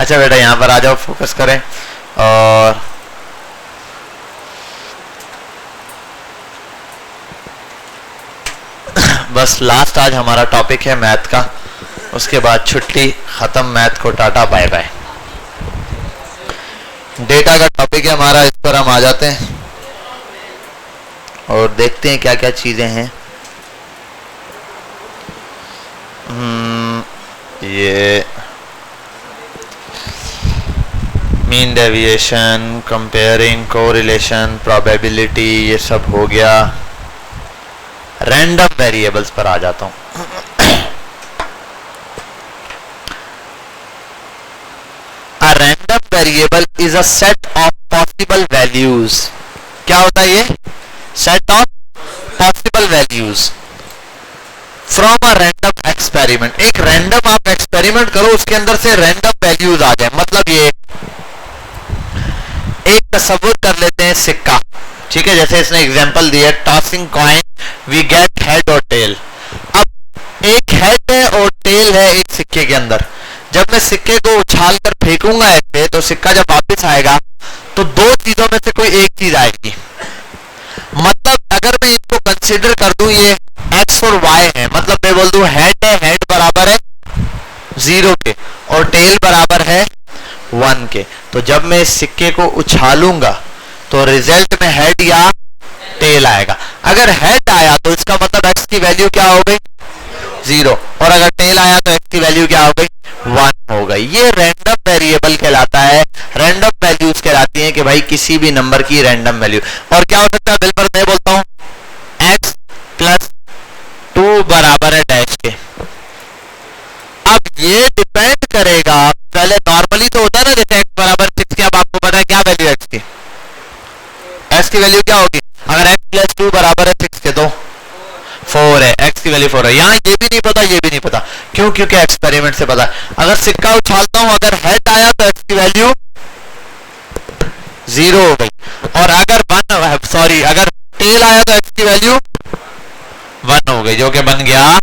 अच्छा बेटा यहाँ पर आ जाओ, फोकस करें। और बस लास्ट आज हमारा टॉपिक है मैथ का, उसके बाद छुट्टी खत्म, मैथ को टाटा बाय बाय। डेटा का टॉपिक है हमारा, इस पर हम आ जाते हैं और देखते हैं क्या क्या चीजें हैं। ये mean deviation, comparing, correlation, probability, ये सब हो गया। रैंडम वेरिएबल्स पर आ जाता हूं। A random variable is a set of possible values. क्या होता है ये? Set of possible values from a random experiment. एक रैंडम आप एक्सपेरिमेंट करो, उसके अंदर से रैंडम वैल्यूज आ जाए। मतलब ये एक तस्वीर कर लेते हैं सिक्का, ठीक है, जैसे इसने एग्जांपल दिया tossing coin we get head और टेल। अब एक हेड है और टेल है एक सिक्के के अंदर। जब मैं सिक्के को उछाल कर फेंकूंगा ऐसे, तो सिक्का जब वापस आएगा तो दो चीजों में से कोई एक चीज आएगी। मतलब अगर मैं इनको कंसीडर कर दूं, ये x और y है, मतलब मैं बोल दूं हेड है, हेड बराबर है 0 के और टेल बराबर है 1 के, तो जब मैं इस सिक्के को उछालूंगा तो रिजल्ट में हेड या टेल आएगा। अगर हेड आया तो इसका मतलब x की वैल्यू क्या हो गई? 0, और अगर टेल आया तो x की वैल्यू क्या हो गई? 1 हो गई। ये रैंडम वेरिएबल कहलाता है। रैंडम वैल्यूज कहलाती हैं कि भाई किसी भी नंबर की रैंडम वैल्यू। और क्या हो सकता है? बिल पर मैं बोलता हूं x प्लस 2 बराबर है डैश के। अब ये डिपेंड करेगा, पहले नॉर्मली तो होता है ना, जैसे x बराबर 6 के, अब आपको पता है क्या वैल्यू x की? x की वैल्यू क्या होगी? अगर x प्लस 2 बराबर है 6 के तो 4 है, x की वैल्यू 4 है। यहाँ ये भी नहीं पता, ये भी नहीं पता, क्यों? क्योंकि एक्सपेरिमेंट से पता है। अगर सिक्का उछालता हूं, अगर हेड आया तो x की वैल्यू 0 हो गई, और अगर अगर टेल आया तो x की वैल्यू 1 हो गई, जो कि बन गया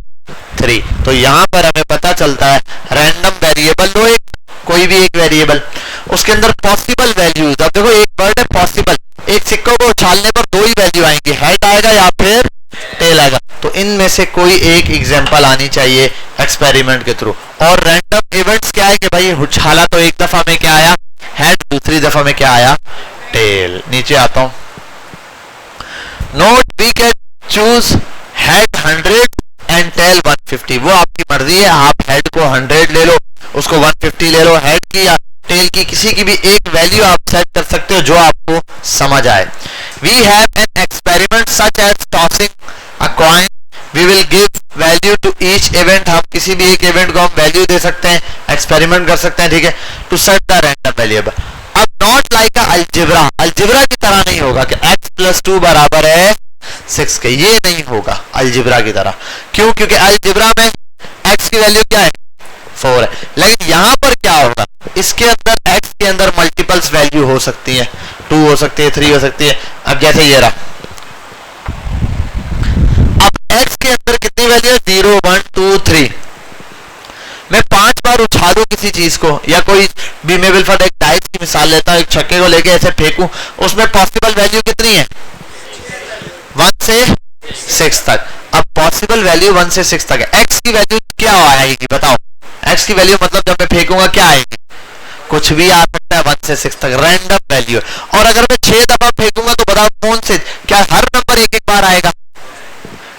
3। तो यहां पर हमें पता चलता है रैंडम वेरिएबल लो, एक कोई भी एक वेरिएबल, उसके अंदर पॉसिबल वैल्यूज। अब देखो एक वर्ड है पॉसिबल, एक सिक्कों को उछालने पर दो ही वैल्यू आएंगी, हेड आएगा या फिर टेल आएगा। तो इनमें से कोई एक एग्जांपल आनी चाहिए एक्सपेरिमेंट के थ्रू। और रैंडम इवेंट्स क्या है कि भाई उछाला तो एक दफा में क्या आया? हेड, दूसरी दफा में क्या आया? टेल। नीचे आता हूं, note we can choose head 100 and tail 150। वो आपकी मर्जी है, आप हेड को 100 ले लो, उसको 150 ले लो। हेड की या टेल की किसी की भी एक वैल्यू आप सेट कर सकते हो जो आपको समझ आए। We have an experiment such as tossing a coin, we will give value to each event. हम किसी भी एक इवेंट को हम वैल्यू दे सकते हैं, एक्सपेरिमेंट कर सकते हैं, ठीक है, to set the random variable. अब नॉट लाइक अलजेब्रा, अलजेब्रा की तरह नहीं होगा कि x प्लस 2 बराबर है 6 के, ये नहीं होगा अलजेब्रा की तरह। क्यों? क्योंकि अलजेब्रा में x की वैल्यू क्या है? 4 है। लेकिन यहां पर क्या होगा? इसके अंदर x के अंदर मल्टीपल्स वैल्यू हो सकती है, 2 हो सकती है, 3 हो सकती है। अब जैसे ये रहा, अब x के अंदर कितनी वैल्यू है? 0 1 2 3। मैं 5 बार उछालूं किसी चीज को, या कोई भी, मैं बिल्कुल एक डाइस की मिसाल लेता हूं, एक छक्के को लेके ऐसे फेंकूं, उसमें पॉसिबल वैल्यू कितनी है? 1 से 6 तक। अब पॉसिबल वैल्यू 1 से 6 तक है। x की वैल्यू क्या आएगी बताओ? x की वैल्यू मतलब जब मैं फेंकूंगा क्या आएगी? कुछ भी आ सकता है 1 से 6 तक, रैंडम वैल्यू। और अगर मैं 6 दफा फेंकूंगा तो बताओ कौन से, क्या हर नंबर एक एक बार आएगा?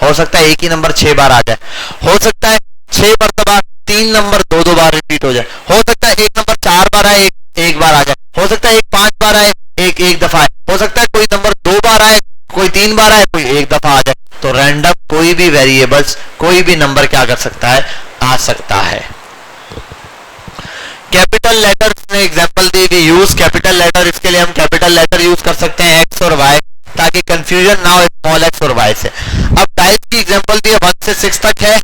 हो सकता है एक ही नंबर 6 बार आ जाए, हो सकता है 6 मरतबा 3 नंबर 2 बार रिपीट हो जाए, हो सकता है एक नंबर 4 बार आए, एक बार आ जाए, हो सकता है एक 5 बार आए, एक दफा आए, हो सकता है कोई नंबर 2 बार आए, कोई 3 बार आए, कोई एक दफा आ जाए। तो रैंडम कोई भी वेरिएबल्स, कोई भी नंबर क्या कर सकता है? आ सकता है। कैपिटल लेटर ने एग्जांपल दी, वी यूज कैपिटल लेटर, इसके लिए हम कैपिटल लेटर यूज कर सकते हैं x और y, ताकि कंफ्यूजन ना हो स्मॉल x और y से। अब डाइस की एग्जांपल दी 1 से 6 तक है,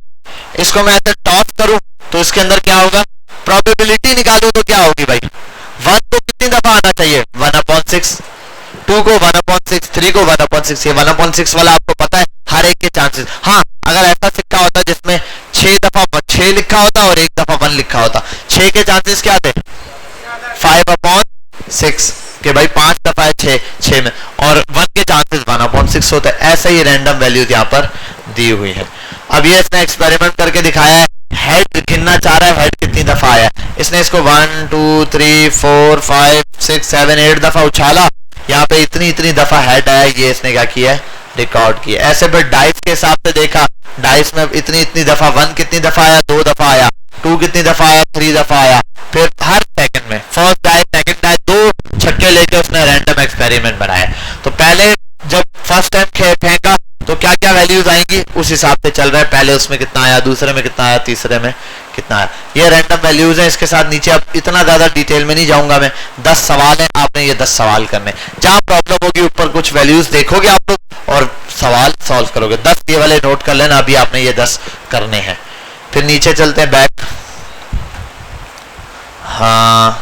इसको मैं ऐसे टॉस करूं तो इसके अंदर क्या होगा? प्रोबेबिलिटी निकालूं तो क्या होगी भाई? 1 तो कितनी दफा आना चाहिए? 1/6, 2 को 1/6, 3 को 1/6। ये 1/6 वाला आपको पता है, हर एक के चांसेस। हाँ, अगर ऐसा सिक्का होता जिसमें 6 दफा 6 लिखा होता और एक दफा 1 लिखा होता, 6 के चांसेस क्या थे? 1/6 के भाई 5 दफा है 6 में, और 1 के चांसेस 1/6 होते हैं। ऐसा ही रैंडम वैल्यूज यहाँ पर दी हुई है। अब ये इसने एक्सपेरिमेंट करके दिखाया है, हेड गिनना चाह रहा है हेड कितनी दफा आया। इसने इसको 1 2 3 4 5 6 7 8 दफा उछाला, यहाँ पे इतनी इतनी दफा हेड आया, ये इसने क्या किया है रिकॉर्ड किया। ऐसे फिर डाइस के हिसाब से देखा, डाइस में इतनी इतनी दफा 1 कितनी दफा आया, 2 दफा आया, 2 कितनी दफा आया, 3 दफा आया। फिर हर सेकंड में फर्स्ट डाइस सेकंड डाइस 2 छक्के लेके उसने रैंडम एक्सपेरिमेंट बनाया। तो पहले जब फर्स्ट टाइम फेंका तो क्या क्या वैल्यूज आएंगी उस हिसाब से चल रहा है, पहले उसमें कितना आया, दूसरे में कितना आया, तीसरे में कितना आया। ये रैंडम वैल्यूज है। इसके साथ नीचे अब इतना ज्यादा डिटेल में नहीं जाऊंगा मैं, 10 सवाल है, आपने ये 10 सवाल करने, जहां प्रॉब्लम होगी ऊपर कुछ वैल्यूज देखोगे आप लोग और सवाल सॉल्व करोगे। 10 ये वाले नोट कर लेना, अभी आपने ये 10 करने हैं। फिर नीचे चलते हैं बैक। हाँ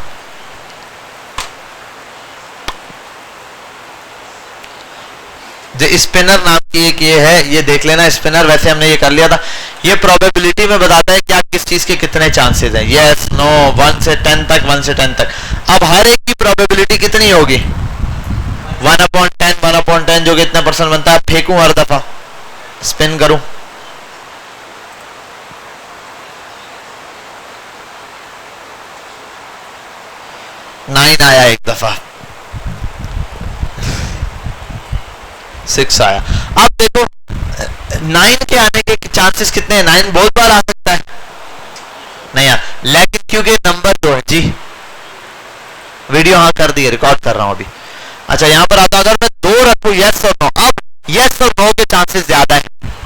जो स्पिनर नाम की एक ये है, ये देख लेना स्पिनर, वैसे हमने ये कर लिया था। ये प्रोबेबिलिटी में बताता है क्या किस चीज के कितने चांसेस हैं, यस नो 1 से 10 तक, 1 से 10 तक। अब हर एक की प्रोबेबिलिटी कितनी होगी 1/10, 1/10 जो कि इतना परसेंट बनता है। फेंकूं हर दफा, स्पिन करूं, नाइन आया एक दफा, 6 आया। अब देखो 9 के आने के चांसेस कितने हैं, 9 बहुत बार आ सकता है नहीं यार, लेकिन क्योंकि नंबर 2 है जी, वीडियो हाँ कर दी है, रिकॉर्ड कर रहा हूं अभी। अच्छा यहाँ पर आता, अगर मैं 2 रखूं यस और नो, अब यस और नो के चांसेस ज्यादा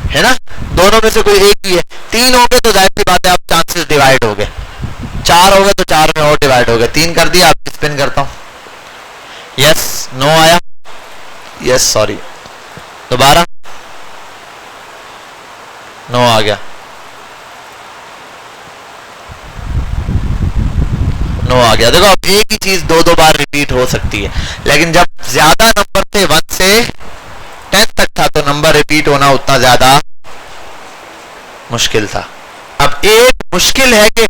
है ना, दोनों में से कोई एक ही है। 3 हो गए तो जाहिर सी बात है अब चांसेस डिवाइड हो गए, 4 हो गए तो 4 में और डिवाइड हो गए, 3 कर दिया। आप स्पिन करता हूं, यस नो आया, यस सॉरी दोबारा नो आ गया, नो आ गया। देखो अब एक ही चीज 2 बार रिपीट हो सकती है, लेकिन जब ज्यादा नंबर थे 1 से 10 तक था तो नंबर रिपीट होना उतना ज्यादा मुश्किल था। अब एक मुश्किल है कि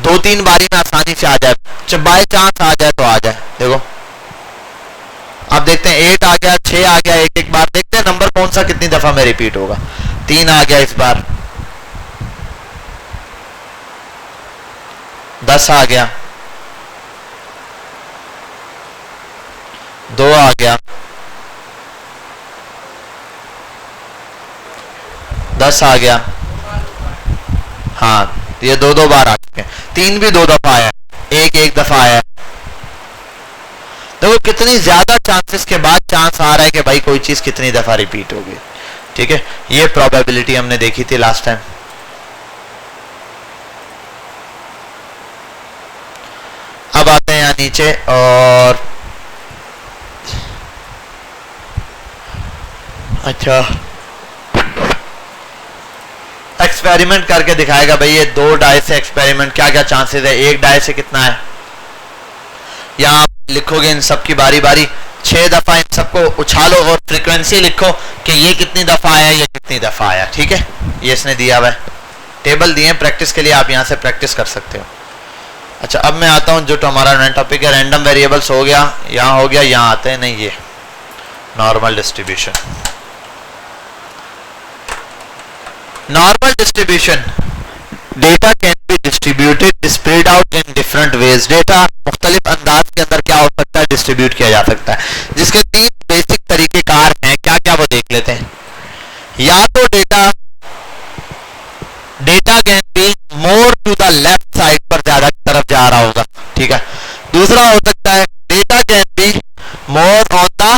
2-3 बारी में आसानी से आ जाए, जब बाय चांस आ जाए तो आ जाए। देखो आप देखते हैं 8 आ गया, 6 आ गया, एक बार देखते हैं नंबर कौन सा कितनी दफा में रिपीट होगा। 3 आ गया इस बार, 10 आ गया, 2 आ गया, 10 आ गया, हाँ ये 2 बार आ चुके हैं। 3 भी 2 दफा आया, 1 दफा आया। देखो कितनी ज्यादा चांसेस के बाद चांस आ रहा है कि भाई कोई चीज कितनी दफा रिपीट होगी। ठीक है, ये प्रोबेबिलिटी हमने देखी थी लास्ट टाइम। अब आते हैं यहाँ नीचे और अच्छा एक्सपेरिमेंट करके दिखाएगा भाई ये 2 डाई से एक्सपेरिमेंट क्या क्या चांसेस है, 1 डाई से कितना है। यहाँ लिखोगे इन सब की बारी बारी, 6 दफा इन सबको उछालो और फ्रीक्वेंसी लिखो कि ये कितनी दफा आया, ये कितनी दफा आया। ठीक है, ये इसने दिया हुआ है, टेबल दिए प्रैक्टिस के लिए, आप यहाँ से प्रैक्टिस कर सकते हो। अच्छा अब मैं आता हूँ जो हमारा नया टॉपिक है, रैंडम वेरिएबल्स हो गया, यहाँ हो गया, यहाँ आते हैं नहीं ये normal distribution. Normal distribution, data can be distributed spread out in different ways. Data मुख्तलिफ अंदाज के अंदर क्या हो सकता है, डिस्ट्रीब्यूट किया जा सकता है, जिसके 3 बेसिक तरीकेकार हैं। क्या क्या वो देख लेते हैं। या तो data can be more to the left side पर ज्यादा तरफ जा रहा होगा। ठीक है, दूसरा हो सकता है data can be more on the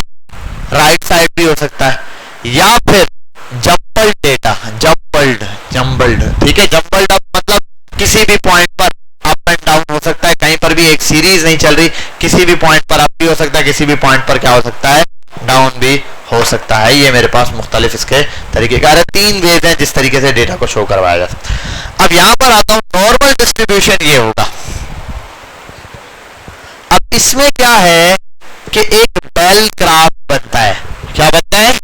right side भी हो सकता है, या फिर जम्बल्ड डेटा, जम्बल्ड। ठीक है, जम्बल्ड अप मतलब किसी भी पॉइंट पर अप एंड डाउन हो सकता है, कहीं पर भी एक सीरीज नहीं चल रही, किसी भी पॉइंट पर अप भी हो सकता है, किसी भी पॉइंट पर क्या हो सकता है डाउन भी हो सकता है। ये मेरे पास मुख्तलिफ इसके तरीकेकार है, 3 वेज हैं जिस तरीके से डेटा को शो करवाया जा सकता है। अब यहां पर आता हूं, नॉर्मल डिस्ट्रीब्यूशन ये होगा। अब इसमें क्या है कि एक बेल ग्राफ बनता है। क्या बनता है,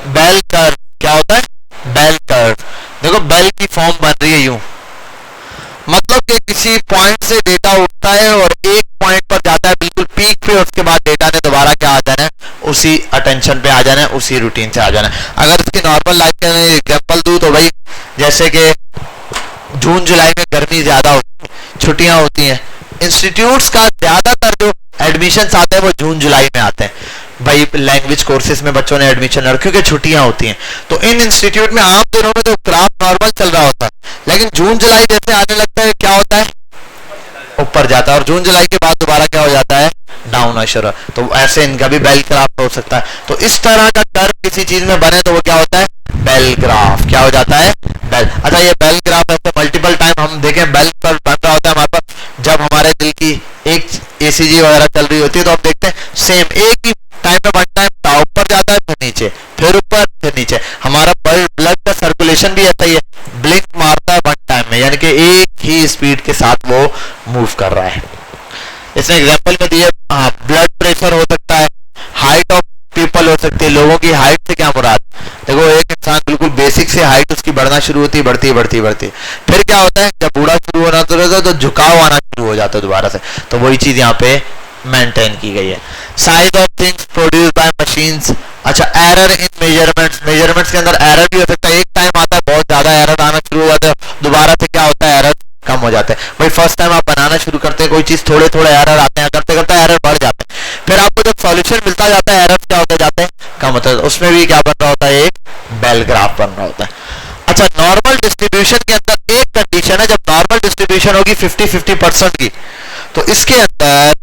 बेल कर्व। क्या होता है, बेल कर्व। देखो बेल की फॉर्म बन रही है यूं, मतलब कि किसी पॉइंट से डेटा उठता है और एक पॉइंट पर जाता है बिल्कुल पीक पे, उसके उसी अटेंशन पे आ जाना है, उसी रूटीन से आ जाना है। अगर इसकी नॉर्मल लाइफ का एग्जाम्पल दूं तो भाई जैसे कि जून जुलाई में गर्मी ज्यादा होती है, छुट्टियां होती हैं, इंस्टीट्यूट्स का ज्यादातर जो एडमिशन्स आते हैं वो जून जुलाई में आते हैं भाई। लैंग्वेज कोर्सेज में बच्चों ने एडमिशन लड़कियों की छुट्टियां होती हैं, तो इन इंस्टीट्यूट में आम दिनों में तो क्राफ्ट नॉर्मल चल रहा होता है, लेकिन जून जुलाई जैसे आने लगता है क्या होता है, ऊपर जाता है, और जून जुलाई के बाद दोबारा क्या हो जाता है, डाउन अशर। तो ऐसे इनका भी बेल ग्राफ हो सकता है। तो इस तरह का कर्व किसी चीज में बने तो वो क्या होता है, बेल ग्राफ। क्या हो जाता है, बेल। अच्छा, ये बेल ग्राफ ऐसे मल्टीपल टाइम हम देखें बेल कर्व बन रहा होता है हमारे पास जब हमारे दिल की एक ECG वगैरह चल रही होती है, तो आप देखते हैं सेम एक ही टाइम में वन टाइम ऊपर जाता है, फिर नीचे, फिर ऊपर, फिर नीचे। हमारा ब्लड का सर्कुलेशन भी ऐसा ही है, ब्लिंक मारता है वन टाइम में, यानी कि एक ही स्पीड के साथ वो मूव कर रहा है। इसमें एग्जांपल में दिए, ब्लड प्रेशर हो सकता है, हाइट ऑफ पीपल हो सकती है। लोगों की हाइट से क्या मुराद, देखो एक इंसान बिल्कुल बेसिक से हाइट उसकी बढ़ना शुरू होती है, बढ़ती बढ़ती बढ़ती, फिर क्या होता है जब बूढ़ा शुरू होना तो रहता है तो झुकाव आना शुरू हो जाता है दोबारा से। तो वही चीज यहाँ पे मेंटेन की गई है। Size of things produce by machines. अच्छा, एरर इन मेजरमेंट्स, मेजरमेंट्स के अंदर एरर भी हो सकता है। एक टाइम आता है बहुत ज्यादा एरर आना शुरू हो जाता है, दोबारा से क्या होता है, एरर कम हो जाता है। भाई फर्स्ट टाइम आप बनाना शुरू करते हैं कोई चीज, थोड़े थोड़े एरर आते हैं, करते करते एरर बढ़ जाते हैं, फिर आपको जब सॉल्यूशन मिलता जाता है एरर क्या होते जाते हैं, कम होता है। उसमें भी क्या बन रहा होता है, एक बेल ग्राफ बन रहा होता है। अच्छा, नॉर्मल डिस्ट्रीब्यूशन के अंदर एक कंडीशन है, जब नॉर्मल डिस्ट्रीब्यूशन होगी 50-50% की, तो इसके अंदर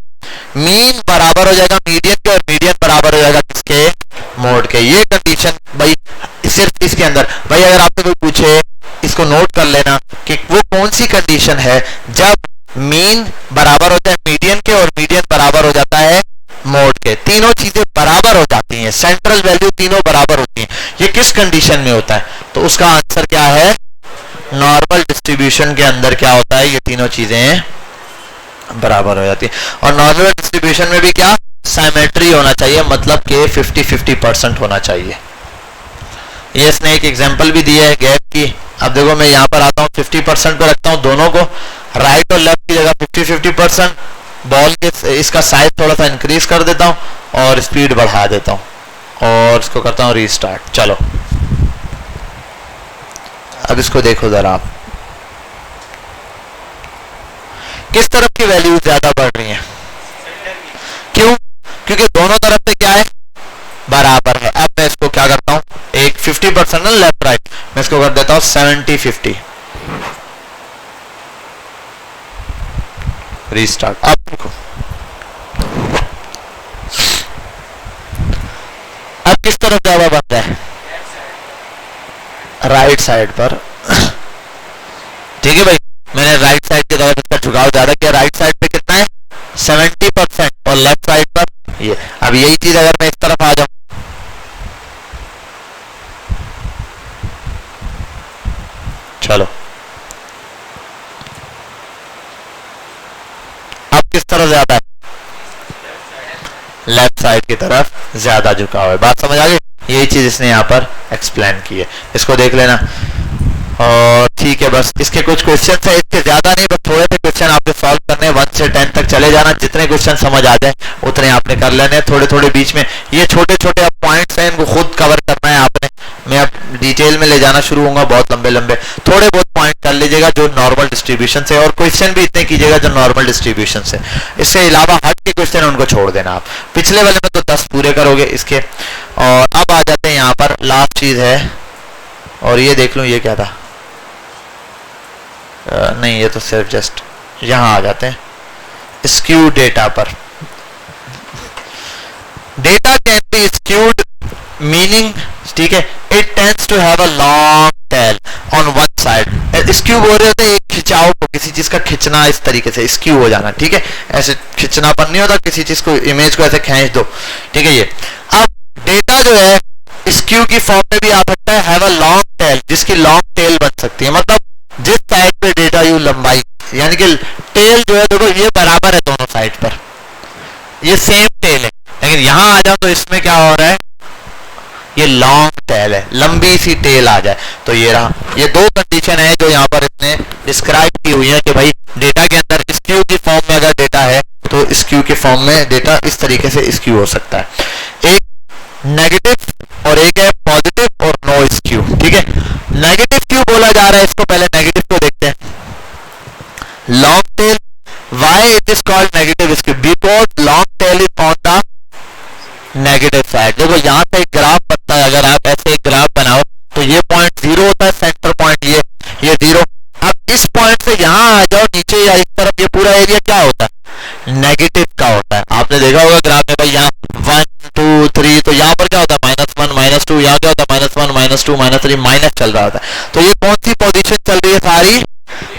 मीन बराबर हो जाएगा मीडियन के, और मीडियन बराबर हो जाएगा किसके, मोड के। ये कंडीशन भाई सिर्फ इसके अंदर। भाई अगर आपसे कोई पूछे, इसको नोट कर लेना कि वो कौन सी कंडीशन है जब मीन बराबर होता है मीडियन के और मीडियन बराबर हो जाता है मोड के। तीनों चीजें बराबर हो जाती हैं, सेंट्रल वैल्यू तीनों बराबर होती हैं। ये किस कंडीशन में होता है, तो उसका आंसर क्या है, नॉर्मल डिस्ट्रीब्यूशन के अंदर क्या होता है, ये तीनों चीजें बराबर हो जाती है। और नॉर्मल डिस्ट्रीब्यूशन में भी क्या, सिमेट्री होना चाहिए, मतलब कि 50-50% होना चाहिए। ये इसने एक एग्जांपल भी दिया है गैप की। अब देखो मैं यहाँ पर आता हूँ 50% पे रखता हूँ दोनों को, राइट और लेफ्ट की जगह 50-50%। बॉल के इसका साइज थोड़ा सा इंक्रीज कर देता हूँ और स्पीड बढ़ा देता हूँ और इसको करता हूँ रीस्टार्ट। चलो अब इसको देखो जरा आप, किस तरफ की वैल्यू ज्यादा बढ़ रही है, क्यों, क्योंकि दोनों तरफ से क्या है, बराबर है। अब मैं इसको क्या करता हूं, एक 50% ना लेफ्ट राइट, मैं इसको कर देता हूं 70-50, रीस्टार्ट। अब देखो अब किस तरफ ज्यादा बन रहा है, राइट साइड पर। ठीक है भाई, मैंने राइट साइड की तरफ इसका झुकाव ज्यादा किया, राइट साइड पे कितना है 70% और लेफ्ट साइड पर ये। अब यही चीज अगर मैं इस तरफ आ जाऊं, चलो अब किस तरफ ज्यादा है, लेफ्ट साइड की तरफ ज्यादा झुकाव है। बात समझ आ गई, यही चीज इसने यहाँ पर एक्सप्लेन की है, इसको देख लेना। और ठीक है, बस इसके कुछ क्वेश्चन है, इसके ज्यादा नहीं, बस थोड़े से क्वेश्चन आपने सॉल्व करने, 1 से 10 तक चले जाना, जितने क्वेश्चन समझ आ जाए उतने आपने कर लेने। थोड़े थोड़े बीच में ये छोटे छोटे अब पॉइंट्स हैं, इनको खुद कवर करना है आपने। मैं अब डिटेल में ले जाना शुरू होऊंगा, बहुत लंबे लंबे, थोड़े बहुत पॉइंट कर लीजिएगा जो नॉर्मल डिस्ट्रीब्यूशन से, और क्वेश्चन भी इतने कीजिएगा जो नॉर्मल डिस्ट्रीब्यूशन से। इससे अलावा हट के क्वेश्चन उनको छोड़ देना आप। पिछले वाले में तो 10 पूरे करोगे इसके। और अब आ जाते हैं यहाँ पर लास्ट चीज है, और ये देख लो ये क्या था, नहीं ये तो सिर्फ जस्ट यहां आ जाते हैं स्क्यू डेटा पर। Data can be skewed meaning, ठीक है, it tends to have a long tail on one side. Skew बोल रहे होते हैं एक खिंचाव को, किसी चीज का खिंचना, इस तरीके से स्क्यू हो जाना, ठीक है, ऐसे खिंचनापन नहीं होता, किसी चीज को, इमेज को ऐसे खींच दो, ठीक है। ये अब डेटा जो है स्क्यू की फॉर्म में भी आ सकता है, हैव अ लॉन्ग टेल, जिसकी लॉन्ग टेल बन सकती है, मतलब जिस साइड पे डेटा यू लंबाई, यानी कि टेल जो है देखो ये बराबर है दोनों साइड पर, ये सेम टेल है, लेकिन यहां आ जाओ तो इसमें क्या हो रहा है, ये लॉन्ग टेल है, लंबी सी टेल आ जाए। तो ये रहा, ये दो कंडीशन है जो यहाँ पर इसने डिस्क्राइब की हुई है कि भाई डेटा के अंदर स्क्यू की फॉर्म में अगर डेटा है तो स्क्यू के फॉर्म में डेटा इस तरीके से स्क्यू हो सकता है। एक नेगेटिव और एक है पॉजिटिव और नो स्क्यू। ठीक है, नेगेटिव क्यों बोला जा रहा है इसको, पहले नेगेटिव को देखते हैं। Long tail, why it is called negative skew, because long tail is on the negative side. देखो यहाँ से एक ग्राफ बनता है, अगर आप ऐसे एक ग्राफ बनाओ तो ये पॉइंट 0 होता है, सेंटर पॉइंट ये 0। अब इस पॉइंट से यहाँ आ जाओ नीचे या इस तरफ, ये पूरा एरिया क्या होता है, नेगेटिव का होता है। आपने देखा होगा ग्राफ में भाई यहाँ 1 2 3, तो यहाँ पर क्या होता है -1 -2, यहाँ क्या होता है -1 -2 -3, माइनस चल रहा होता है। तो ये कौन सी पोजीशन चल रही है, सारी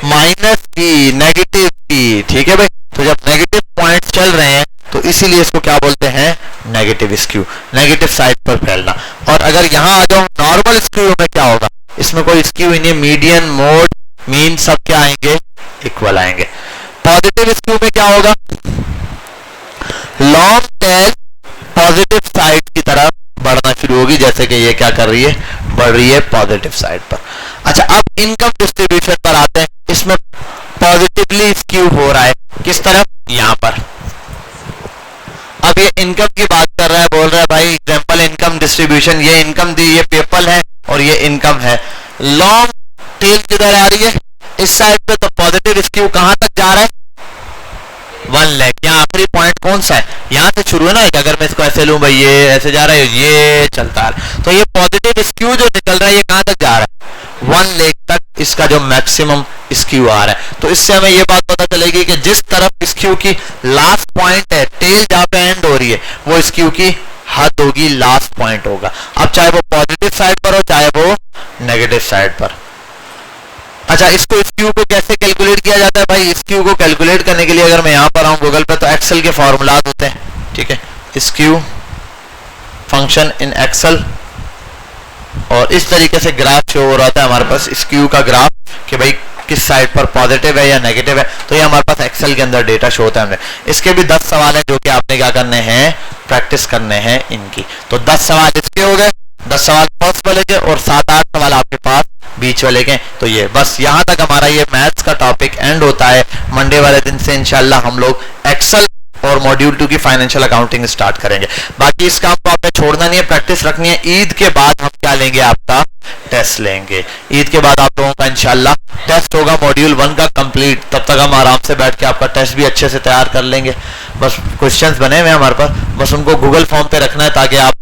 माइनस की, नेगेटिव की। ठीक है भाई, तो जब नेगेटिव पॉइंट्स चल रहे हैं तो इसीलिए इसको क्या बोलते हैं, नेगेटिव स्क्यू, नेगेटिव साइड पर फैलना। और अगर यहाँ आ जाओ नॉर्मल स्क्यू में क्या होगा, इसमें कोई स्क्यू ही नहीं, मीडियन, मोड, मीन सब क्या आएंगे, इक्वल आएंगे। पॉजिटिव स्क्यू में क्या होगा, लॉन्ग टेल पॉजिटिव साइड की तरफ बढ़ना शुरू होगी, जैसे कि ये क्या कर रही है, बढ़ रही है पॉजिटिव साइड पर। अच्छा, अब इनकम डिस्ट्रीब्यूशन पर आते हैं। इसमें पॉजिटिवली स्क्यू हो रहा है, किस तरफ, यहां पर। अब ये इनकम की बात कर रहा है, बोल रहा है भाई एग्जांपल इनकम डिस्ट्रीब्यूशन, ये इनकम दी, ये पेपल है और ये इनकम है। लॉन्ग टेल किधर आ रही है, इस साइड पे, तो पॉजिटिव स्क्यू कहां तक जा रहा है, 1 लाख। यहाँ आखिरी पॉइंट कौन सा है, यहाँ से शुरू है ना, अगर मैं इसको ऐसे लूं भाई, ये ऐसे जा रहा है, ये चलता है, तो ये पॉजिटिव स्क्यू जो निकल रहा है ये कहां तक जा रहा है, 1 लाख तक इसका जो मैक्सिमम स्क्यू आ रहा है। तो इससे हमें ये बात पता चलेगी कि जिस तरफ स्क्यू की लास्ट पॉइंट है, टेल जहां पे एंड हो रही है, वो स्क्यू की हद होगी, लास्ट पॉइंट होगा। अब चाहे वो पॉजिटिव साइड पर हो चाहे वो नेगेटिव साइड पर। अच्छा, इसको स्क्यू को कैसे कैलकुलेट किया जाता है भाई, स्क्यू को कैलकुलेट करने के लिए अगर मैं यहां पर आऊं गूगल पे, तो एक्सेल के फॉर्मूलाज होते हैं। ठीक है, स्क्यू फंक्शन इन एक्सेल, और इस तरीके से ग्राफ शो हो रहा था हमारे पास, स्क्यू का ग्राफ, कि भाई किस साइड पर पॉजिटिव है या नेगेटिव है। तो ये हमारे पास एक्सेल के अंदर डेटा शो होता है। इसके भी 10 सवाल हैं जो कि आपने क्या करने हैं, प्रैक्टिस करने हैं इनकी। तो 10 सवाल इसके हो गए, 10 सवाल फर्स्ट वाले के, और 7-8 सवाल आपके पास बीच वाले के। तो ये बस यहाँ तक हमारा ये मैथ्स का टॉपिक एंड होता है। मंडे वाले दिन से इंशाल्लाह हम लोग एक्सेल और मॉड्यूल 2 की फाइनेंशियल अकाउंटिंग स्टार्ट करेंगे। बाकी इस काम को आपने छोड़ना नहीं है, प्रैक्टिस रखनी है। ईद के बाद हम क्या लेंगे, आपका टेस्ट लेंगे। ईद के बाद आप लोगों का इंशाल्लाह टेस्ट होगा मॉड्यूल 1 का कंप्लीट। तब तक हम आराम से बैठ के आपका टेस्ट भी अच्छे से तैयार कर लेंगे। बस क्वेश्चंस बने हुए हमारे पास, बस उनको गूगल फॉर्म पे रखना है, ताकि आप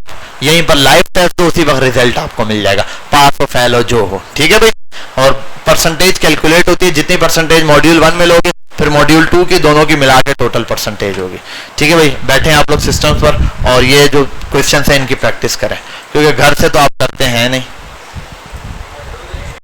यहीं पर लाइव टेस्ट दो, उसी वक्त रिजल्ट आपको मिल जाएगा, पास हो फेल हो जो हो। ठीक है भाई, और परसेंटेज कैलकुलेट होती है, जितनी परसेंटेज मॉड्यूल 1 में लोगे फिर मॉड्यूल 2 की दोनों की मिला के टोटल परसेंटेज होगी। ठीक है भाई, बैठे हैं आप लोग सिस्टम पर और ये जो क्वेश्चन है इनकी प्रैक्टिस करें, क्योंकि घर से तो आप करते हैं